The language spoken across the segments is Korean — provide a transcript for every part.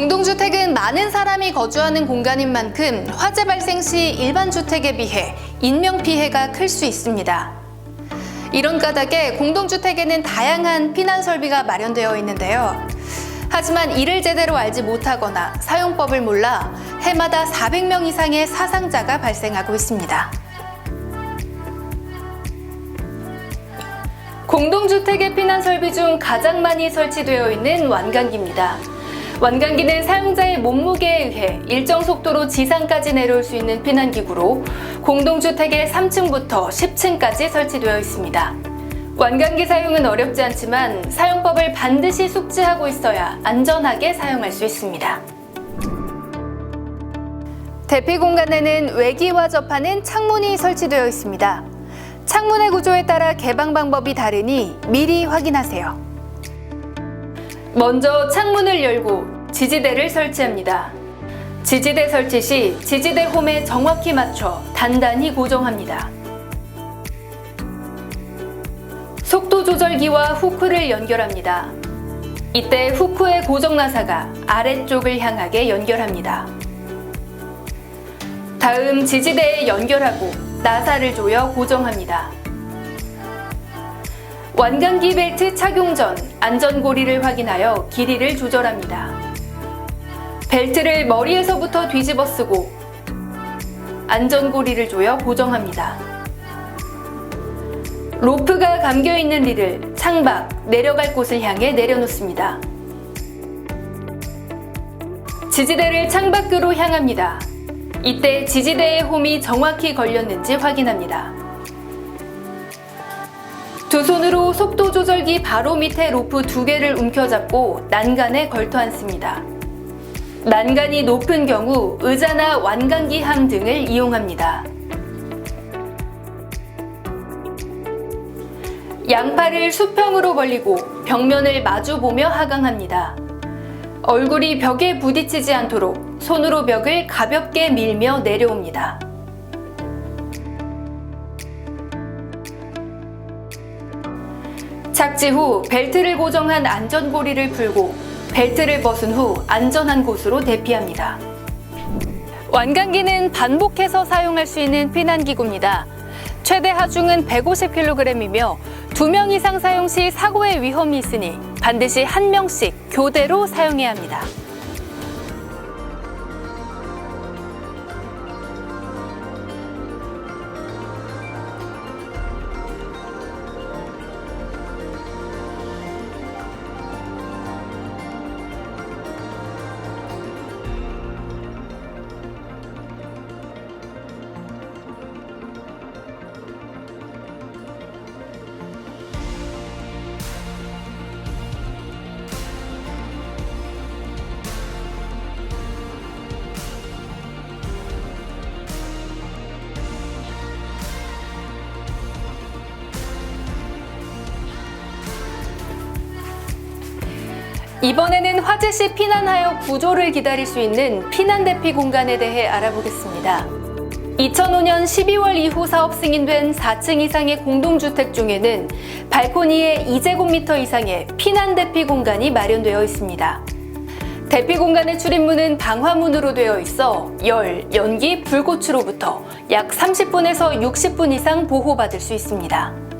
공동주택은 많은 사람이 거주하는 공간인 만큼 화재 발생 시 일반 주택에 비해 인명피해가 클 수 있습니다. 이런 까닭에 공동주택에는 다양한 피난 설비가 마련되어 있는데요. 하지만 이를 제대로 알지 못하거나 사용법을 몰라 해마다 400명 이상의 사상자가 발생하고 있습니다. 공동주택의 피난 설비 중 가장 많이 설치되어 있는 완강기입니다. 완강기는 사용자의 몸무게에 의해 일정 속도로 지상까지 내려올 수 있는 피난기구로 공동주택의 3층부터 10층까지 설치되어 있습니다. 완강기 사용은 어렵지 않지만 사용법을 반드시 숙지하고 있어야 안전하게 사용할 수 있습니다. 대피 공간에는 외기와 접하는 창문이 설치되어 있습니다. 창문의 구조에 따라 개방 방법이 다르니 미리 확인하세요. 먼저 창문을 열고 지지대를 설치합니다. 지지대 설치 시 지지대 홈에 정확히 맞춰 단단히 고정합니다. 속도 조절기와 후크를 연결합니다. 이때 후크의 고정 나사가 아래쪽을 향하게 연결합니다. 다음 지지대에 연결하고 나사를 조여 고정합니다. 완강기 벨트 착용 전 안전고리를 확인하여 길이를 조절합니다. 벨트를 머리에서부터 뒤집어 쓰고 안전고리를 조여 고정합니다. 로프가 감겨있는 릴을 창밖, 내려갈 곳을 향해 내려놓습니다. 지지대를 창밖으로 향합니다. 이때 지지대의 홈이 정확히 걸렸는지 확인합니다. 두 손으로 속도 조절기 바로 밑에 로프 2개를 움켜잡고 난간에 걸터 앉습니다. 난간이 높은 경우 의자나 완강기 함 등을 이용합니다. 양팔을 수평으로 벌리고 벽면을 마주보며 하강합니다. 얼굴이 벽에 부딪히지 않도록 손으로 벽을 가볍게 밀며 내려옵니다. 착지 후 벨트를 고정한 안전고리를 풀고 벨트를 벗은 후 안전한 곳으로 대피합니다. 완강기는 반복해서 사용할 수 있는 피난기구입니다. 최대 하중은 150kg이며 2명 이상 사용 시 사고의 위험이 있으니 반드시 1명씩 교대로 사용해야 합니다. 이번에는 화재 시 피난하여 구조를 기다릴 수 있는 피난 대피 공간에 대해 알아보겠습니다. 2005년 12월 이후 사업 승인된 4층 이상의 공동주택 중에는 발코니에 2제곱미터 이상의 피난 대피 공간이 마련되어 있습니다. 대피 공간의 출입문은 방화문으로 되어 있어 열, 연기, 불꽃으로부터 약 30분에서 60분 이상 보호받을 수 있습니다.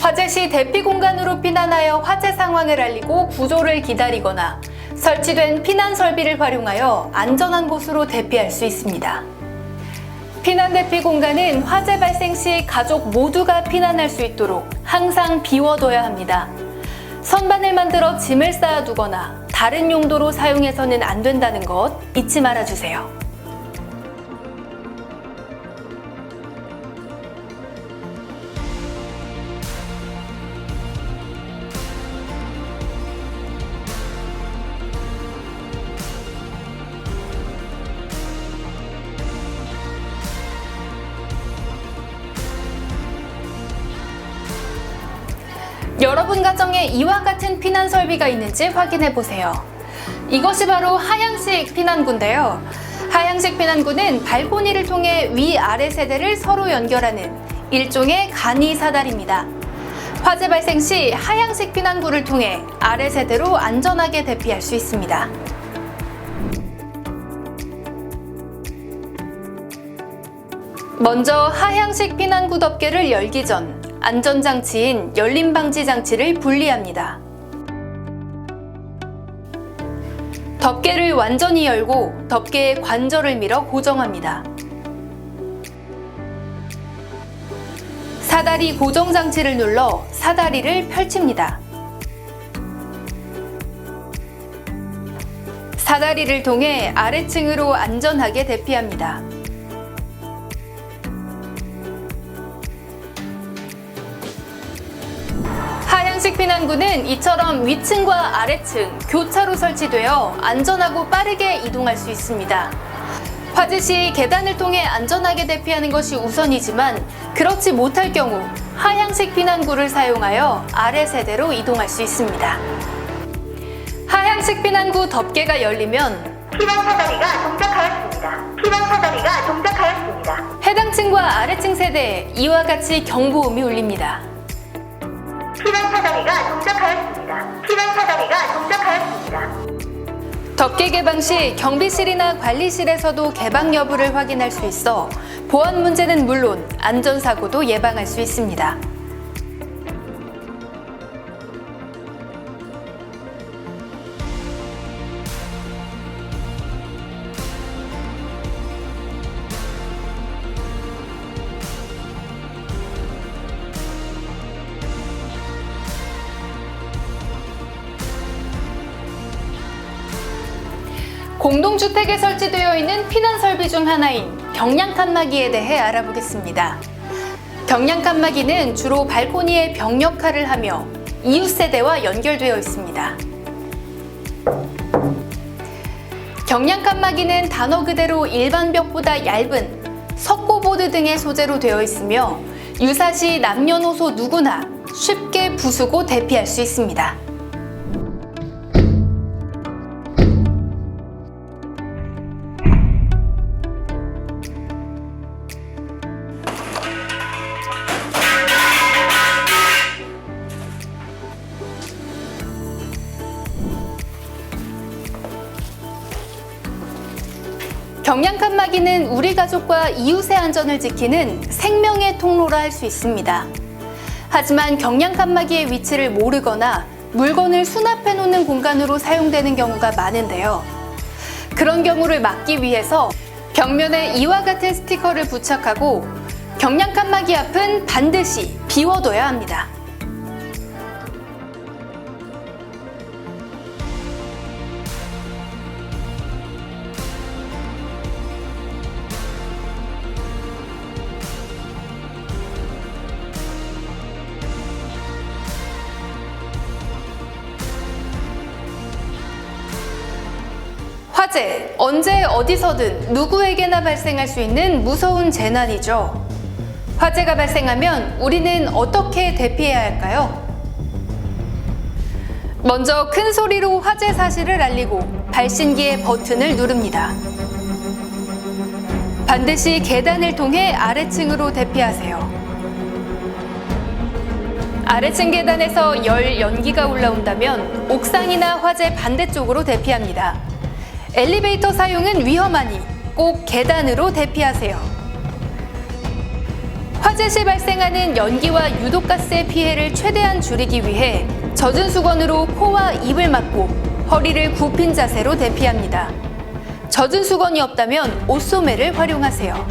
화재 시 대피 공간으로 피난하여 화재 상황을 알리고 구조를 기다리거나 설치된 피난 설비를 활용하여 안전한 곳으로 대피할 수 있습니다. 피난 대피 공간은 화재 발생 시 가족 모두가 피난할 수 있도록 항상 비워둬야 합니다. 선반을 만들어 짐을 쌓아두거나 다른 용도로 사용해서는 안 된다는 것 잊지 말아주세요. 여러분 가정에 이와 같은 피난 설비가 있는지 확인해 보세요. 이것이 바로 하향식 피난구인데요. 하향식 피난구는 발코니를 통해 위아래 세대를 서로 연결하는 일종의 간이 사다리입니다. 화재 발생 시 하향식 피난구를 통해 아래 세대로 안전하게 대피할 수 있습니다. 먼저 하향식 피난구 덮개를 열기 전 안전장치인 열림방지 장치를 분리합니다. 덮개를 완전히 열고 덮개에 관절을 밀어 고정합니다. 사다리 고정 장치를 눌러 사다리를 펼칩니다. 사다리를 통해 아래층으로 안전하게 대피합니다. 하향식 피난구는 이처럼 위층과 아래층, 교차로 설치되어 안전하고 빠르게 이동할 수 있습니다. 화재 시 계단을 통해 안전하게 대피하는 것이 우선이지만 그렇지 못할 경우 하향식 피난구를 사용하여 아래 세대로 이동할 수 있습니다. 하향식 피난구 덮개가 열리면 피난 사다리가 동작하였습니다. 피난 사다리가 동작하였습니다. 해당 층과 아래층 세대에 이와 같이 경보음이 울립니다. 피난 사다리가 동작하였습니다. 피난 사다리가 동작하였습니다. 덮개 개방 시 경비실이나 관리실에서도 개방 여부를 확인할 수 있어 보안 문제는 물론 안전사고도 예방할 수 있습니다. 공동주택에 설치되어 있는 피난 설비 중 하나인 경량 칸막이에 대해 알아보겠습니다. 경량 칸막이는 주로 발코니의 벽 역할을 하며 이웃 세대와 연결되어 있습니다. 경량 칸막이는 단어 그대로 일반 벽보다 얇은 석고보드 등의 소재로 되어 있으며 유사시 남녀노소 누구나 쉽게 부수고 대피할 수 있습니다. 경량 칸막이는 우리 가족과 이웃의 안전을 지키는 생명의 통로라 할 수 있습니다. 하지만 경량 칸막이의 위치를 모르거나 물건을 수납해 놓는 공간으로 사용되는 경우가 많은데요. 그런 경우를 막기 위해서 벽면에 이와 같은 스티커를 부착하고 경량 칸막이 앞은 반드시 비워둬야 합니다. 화재, 언제 어디서든 누구에게나 발생할 수 있는 무서운 재난이죠. 화재가 발생하면 우리는 어떻게 대피해야 할까요? 먼저 큰 소리로 화재 사실을 알리고 발신기의 버튼을 누릅니다. 반드시 계단을 통해 아래층으로 대피하세요. 아래층 계단에서 연기가 올라온다면 옥상이나 화재 반대쪽으로 대피합니다. 엘리베이터 사용은 위험하니 꼭 계단으로 대피하세요. 화재 시 발생하는 연기와 유독가스의 피해를 최대한 줄이기 위해 젖은 수건으로 코와 입을 막고 허리를 굽힌 자세로 대피합니다. 젖은 수건이 없다면 옷소매를 활용하세요.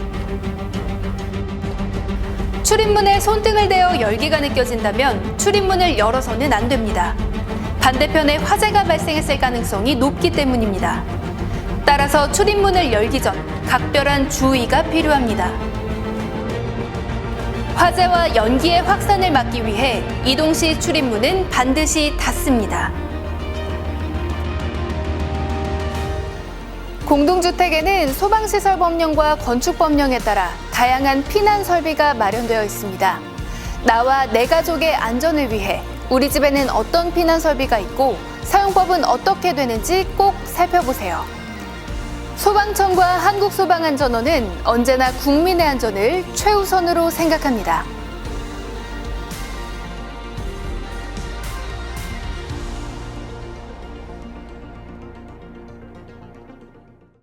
출입문에 손등을 대어 열기가 느껴진다면 출입문을 열어서는 안 됩니다. 반대편에 화재가 발생했을 가능성이 높기 때문입니다. 따라서 출입문을 열기 전 각별한 주의가 필요합니다. 화재와 연기의 확산을 막기 위해 이동 시 출입문은 반드시 닫습니다. 공동주택에는 소방시설 법령과 건축법령에 따라 다양한 피난 설비가 마련되어 있습니다. 나와 내 가족의 안전을 위해 우리 집에는 어떤 피난 설비가 있고 사용법은 어떻게 되는지 꼭 살펴보세요. 소방청과 한국소방안전원은 언제나 국민의 안전을 최우선으로 생각합니다.